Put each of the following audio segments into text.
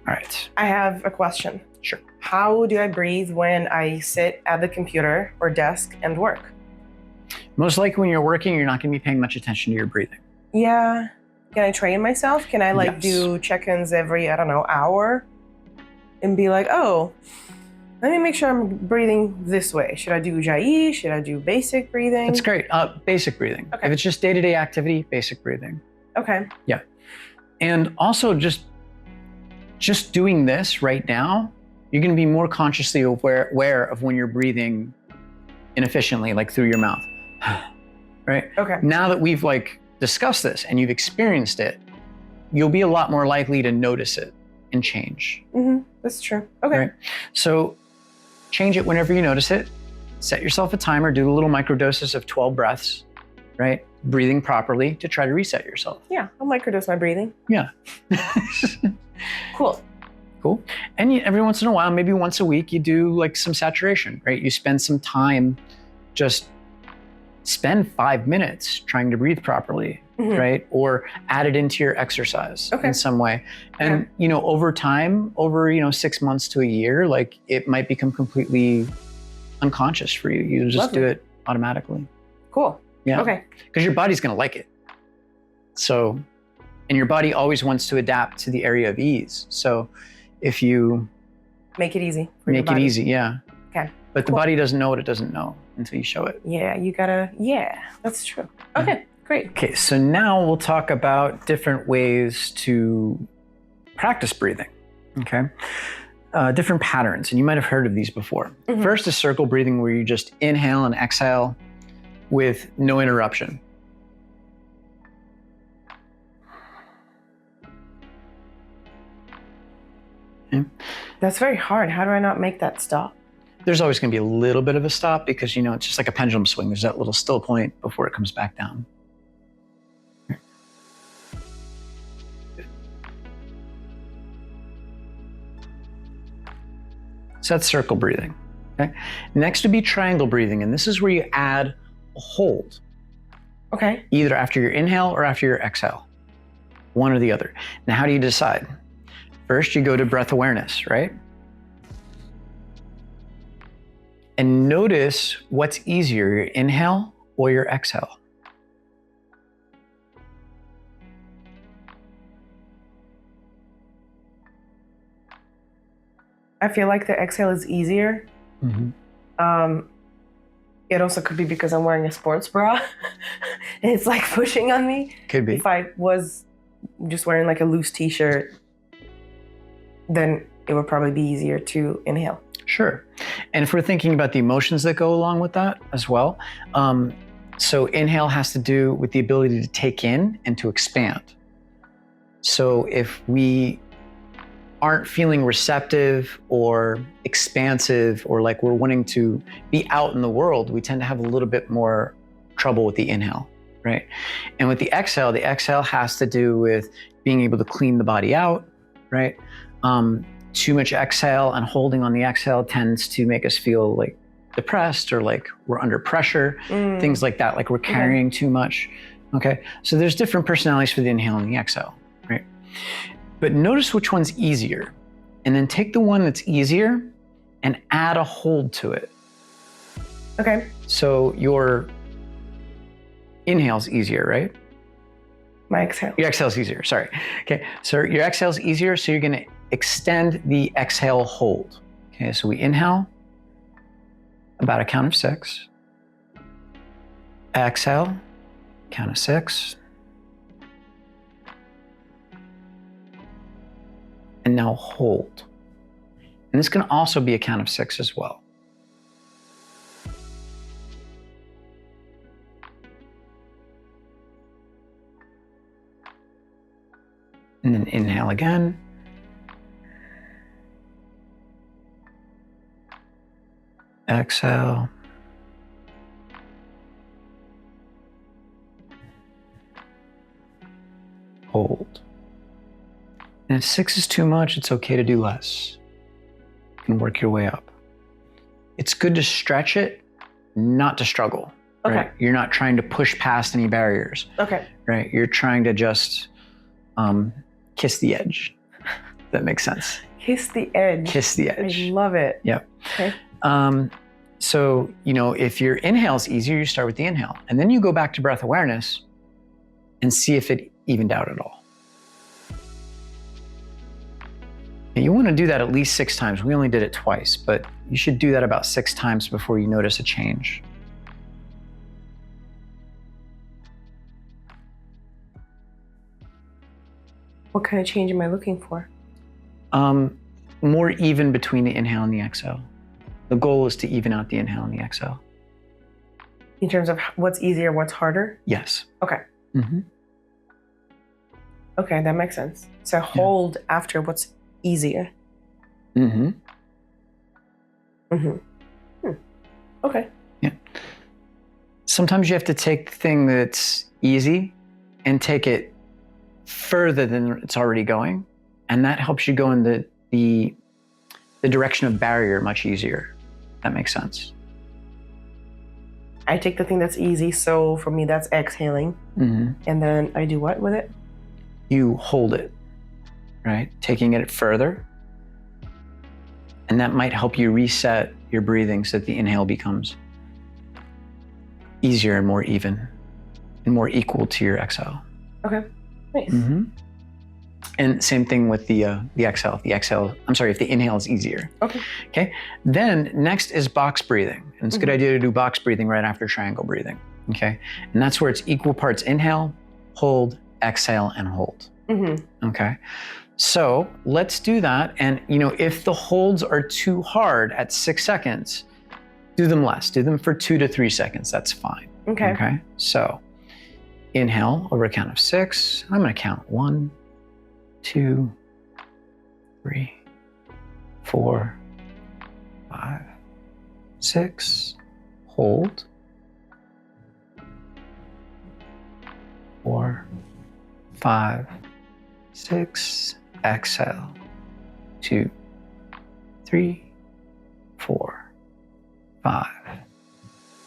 All right. I have a question. Sure. How do I breathe when I sit at the computer or desk and work? Most likely when you're working, you're not going to be paying much attention to your breathing. Yeah. Can I train myself? Can I Yes. do check-ins every, I don't know, hour? And be like, oh, let me make sure I'm breathing this way. Should I do Ujjayi? Should I do basic breathing? That's great. Basic breathing. Okay. If it's just day-to-day activity, basic breathing. Okay. Yeah. And also just doing this right now, you're going to be more consciously aware of when you're breathing inefficiently, like through your mouth. Right? Okay. Now that we've discussed this and you've experienced it, you'll be a lot more likely to notice it and change. Mm-hmm. That's true. Okay. Right? So change it whenever you notice it. Set yourself a timer, do a little microdoses of 12 breaths, right? Breathing properly to try to reset yourself. Yeah, I'll microdose my breathing. Yeah. Cool. Cool. And every once in a while, maybe once a week, you do some saturation, right? You spend some time, just spend 5 minutes trying to breathe properly, right? Or add it into your exercise in some way. And, over time, over, 6 months to a year, it might become completely unconscious for you. You just do it automatically. Cool. Yeah. Okay. Because your body's going to like it. So, and your body always wants to adapt to the area of ease. So if you make it easy. Make it easy. Yeah. Okay. But the body doesn't know what it doesn't know until you show it. Yeah, you gotta, that's true. Okay, great. Okay, so now we'll talk about different ways to practice breathing, okay? Different patterns, and you might have heard of these before. First is circle breathing, where you just inhale and exhale with no interruption. Okay. That's very hard. How do I not make that stop? There's always going to be a little bit of a stop because, it's just like a pendulum swing. There's that little still point before it comes back down. So that's circle breathing. Okay. Next would be triangle breathing, and this is where you add a hold. Okay. Either after your inhale or after your exhale. One or the other. Now, how do you decide? First, you go to breath awareness, right? And notice what's easier, your inhale or your exhale. I feel like the exhale is easier. It also could be because I'm wearing a sports bra. And it's pushing on me. Could be. If I was just wearing a loose t-shirt, then it would probably be easier to inhale. Sure. And if we're thinking about the emotions that go along with that as well, so inhale has to do with the ability to take in and to expand. So if we aren't feeling receptive or expansive or we're wanting to be out in the world, we tend to have a little bit more trouble with the inhale, right? And with the exhale has to do with being able to clean the body out, right? Too much exhale and holding on the exhale tends to make us feel depressed or we're under pressure, things like that, we're carrying too much. Okay, so there's different personalities for the inhale and the exhale, right? But notice which one's easier, and then take the one that's easier and add a hold to it. Okay. So your inhale's easier, right? My exhale. Your exhale's easier, sorry. Okay, so your exhale's easier, so you're gonna extend the exhale hold. Okay, so we inhale, about a count of 6. Exhale, count of 6. And now hold. And this can also be a count of 6 as well. And then inhale again. Exhale. Hold. And if 6 is too much, it's okay to do less. You can work your way up. It's good to stretch it, not to struggle. Okay. Right? You're not trying to push past any barriers. Okay. Right? You're trying to just kiss the edge. That makes sense. Kiss the edge. Kiss the edge. I love it. Yep. Okay. So, if your inhale is easier, you start with the inhale. And then you go back to breath awareness and see if it evened out at all. And you want to do that at least 6 times. We only did it twice, but you should do that about 6 times before you notice a change. What kind of change am I looking for? More even between the inhale and the exhale. The goal is to even out the inhale and the exhale. In terms of what's easier, what's harder? Yes. Okay. Mm-hmm. Okay, that makes sense. So hold after what's easier. Mm-hmm. Mm-hmm. Okay. Yeah. Sometimes you have to take the thing that's easy and take it further than it's already going. And that helps you go in the direction of barrier much easier. That makes sense. I take the thing that's easy. So for me, that's exhaling. Mm-hmm. And then I do what with it? You hold it, right? Taking it further. And that might help you reset your breathing so that the inhale becomes easier and more even and more equal to your exhale. Okay, nice. Mm-hmm. And same thing with the exhale. If the inhale is easier. Okay. Okay. Then next is box breathing. And it's a good idea to do box breathing right after triangle breathing. Okay. And that's where it's equal parts inhale, hold, exhale, and hold. Mm-hmm. Okay. So let's do that. And if the holds are too hard at 6 seconds, do them less. Do them for 2 to 3 seconds. That's fine. Okay. Okay. So inhale over a count of 6. I'm going to count 1, 2, 3, 4, 5, 6. Hold. 4, 5, 6. Exhale. 2, 3, 4, 5,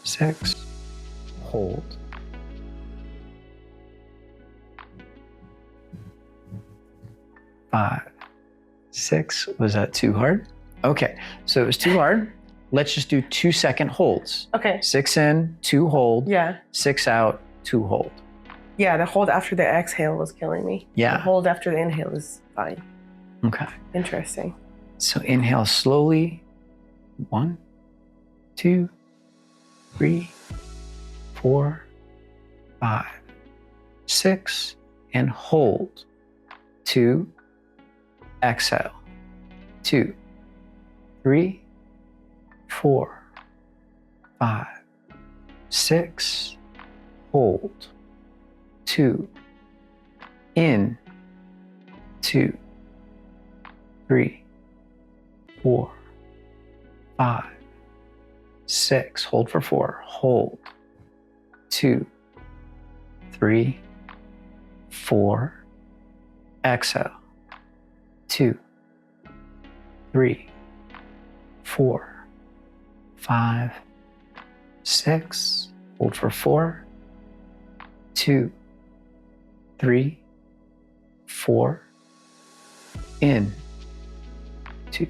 6. Hold. 5, 6. Was that too hard? Okay, so it was too hard. Let's just do 2-second holds. Okay. 6 in, 2 hold. Yeah. 6 out, 2 hold. Yeah, the hold after the exhale was killing me. Yeah. The hold after the inhale is fine. Okay. Interesting. So inhale slowly. 1, 2, 3, 4, 5, 6, and hold. 2. Exhale. 2, 3, 4, 5, 6. Hold. 2. In. 2, 3, 4, 5, 6. Hold for 4. Hold. 2, 3, 4. Exhale. 2, 3, 4, 5, 6. Hold for 4. 2, 3, 4. In. 2.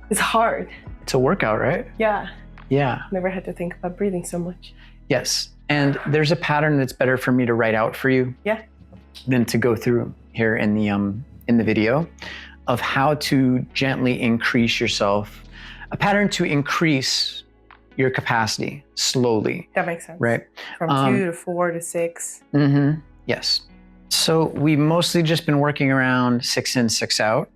It's hard. It's a workout, right? Yeah. Yeah. Never had to think about breathing so much. Yes. And there's a pattern that's better for me to write out for you. Yeah. Than to go through here in the video of how to gently increase yourself, a pattern to increase your capacity slowly. That makes sense. Right? From 2 to 4 to 6. Mm-hmm. Yes. So we've mostly just been working around 6 in, 6 out,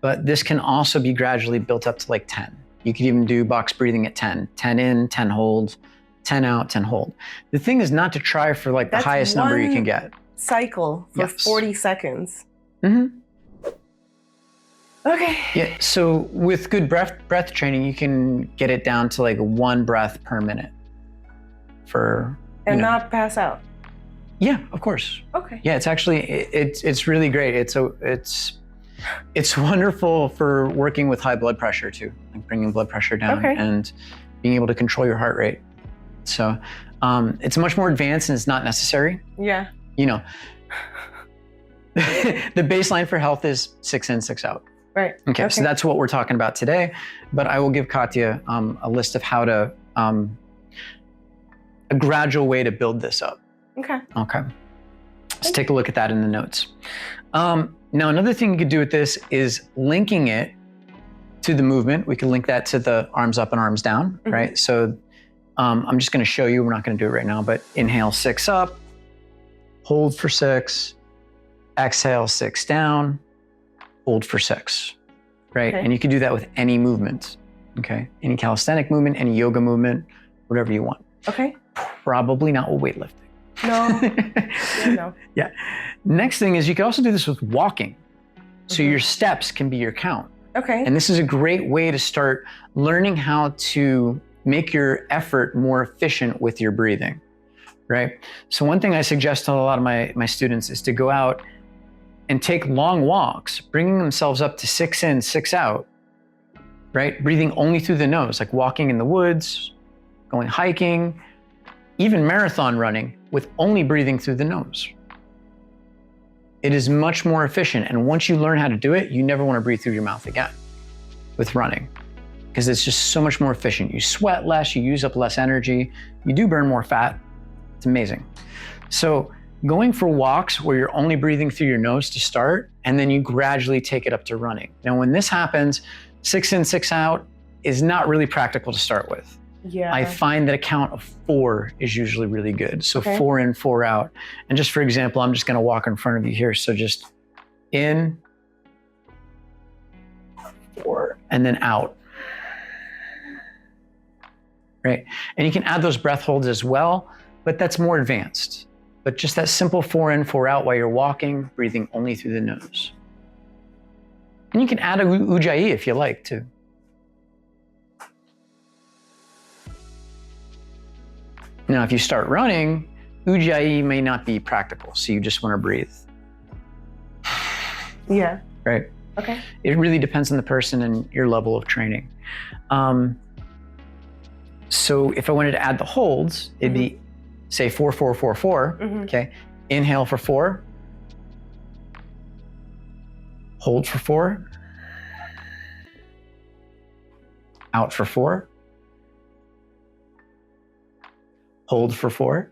but this can also be gradually built up to like 10. You could even do box breathing at 10. 10 in, 10 hold, 10 out, 10 hold. The thing is not to try for like the highest number you can get. Cycle for 40 seconds. Mm-hmm. Okay. Yeah. So with good breath training, you can get it down to like 1 breath per minute. And not pass out. Yeah, of course. Okay. Yeah, it's actually it's really great. It's wonderful for working with high blood pressure too, like bringing blood pressure down and being able to control your heart rate. So it's much more advanced and it's not necessary. Yeah. The baseline for health is 6 in, 6 out. Right. Okay, so that's what we're talking about today. But I will give Katya a list of how to, a gradual way to build this up. Okay. Okay. Let's take a look at that in the notes. Now, another thing you could do with this is linking it to the movement. We can link that to the arms up and arms down, right? So I'm just going to show you. We're not going to do it right now, but inhale 6 up, hold for 6, exhale 6 down, hold for 6, right? And you can do that with any movement, okay? Any calisthenic movement, any yoga movement, whatever you want. Okay. Probably not with weightlifting. No. Yeah, no. Yeah. Next thing is you can also do this with walking. So your steps can be your count. Okay. And this is a great way to start learning how to make your effort more efficient with your breathing, right? So one thing I suggest to a lot of my students is to go out and take long walks, bringing themselves up to 6 in, 6 out, right? Breathing only through the nose, like walking in the woods, going hiking, even marathon running with only breathing through the nose. It is much more efficient. And once you learn how to do it, you never want to breathe through your mouth again with running, because it's just so much more efficient. You sweat less, you use up less energy, you do burn more fat. It's amazing. So going for walks where you're only breathing through your nose to start, and then you gradually take it up to running. Now, when this happens, 6 in, 6 out is not really practical to start with. Yeah. I find that a count of 4 is usually really good. So 4 in, 4 out. And just for example, I'm just going to walk in front of you here. So just in, 4, and then out. Right? And you can add those breath holds as well, but that's more advanced. But just that simple 4 in, 4 out while you're walking, breathing only through the nose. And you can add a ujjayi if you like too. Now, if you start running, ujjayi may not be practical, so you just want to breathe. Yeah. Right? Okay. It really depends on the person and your level of training. So if I wanted to add the holds, it'd be, say, 4, 4, 4, 4. Okay. Inhale for 4. Hold for 4. Out for 4. Hold for 4.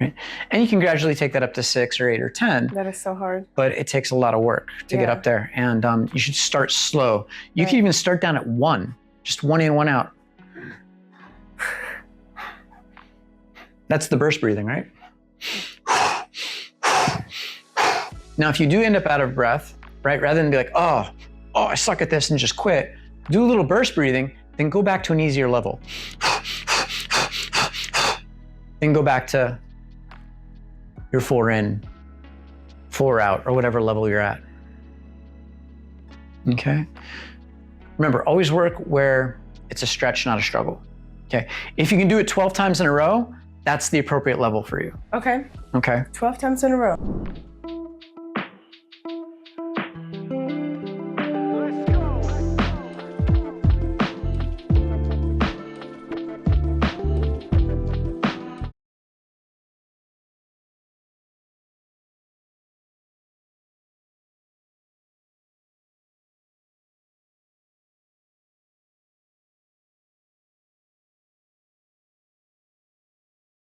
Right? And you can gradually take that up to 6 or 8 or 10. That is so hard. But it takes a lot of work to get up there. And you should start slow. You can even start down at 1. Just 1 in, 1 out. That's the burst breathing, right? Now, if you do end up out of breath, right, rather than be like, oh, I suck at this and just quit, do a little burst breathing, then go back to an easier level. Then go back to your 4 in, 4 out, or whatever level you're at. Okay? Remember, always work where it's a stretch, not a struggle. Okay? If you can do it 12 times in a row, that's the appropriate level for you. Okay. Okay? 12 times in a row.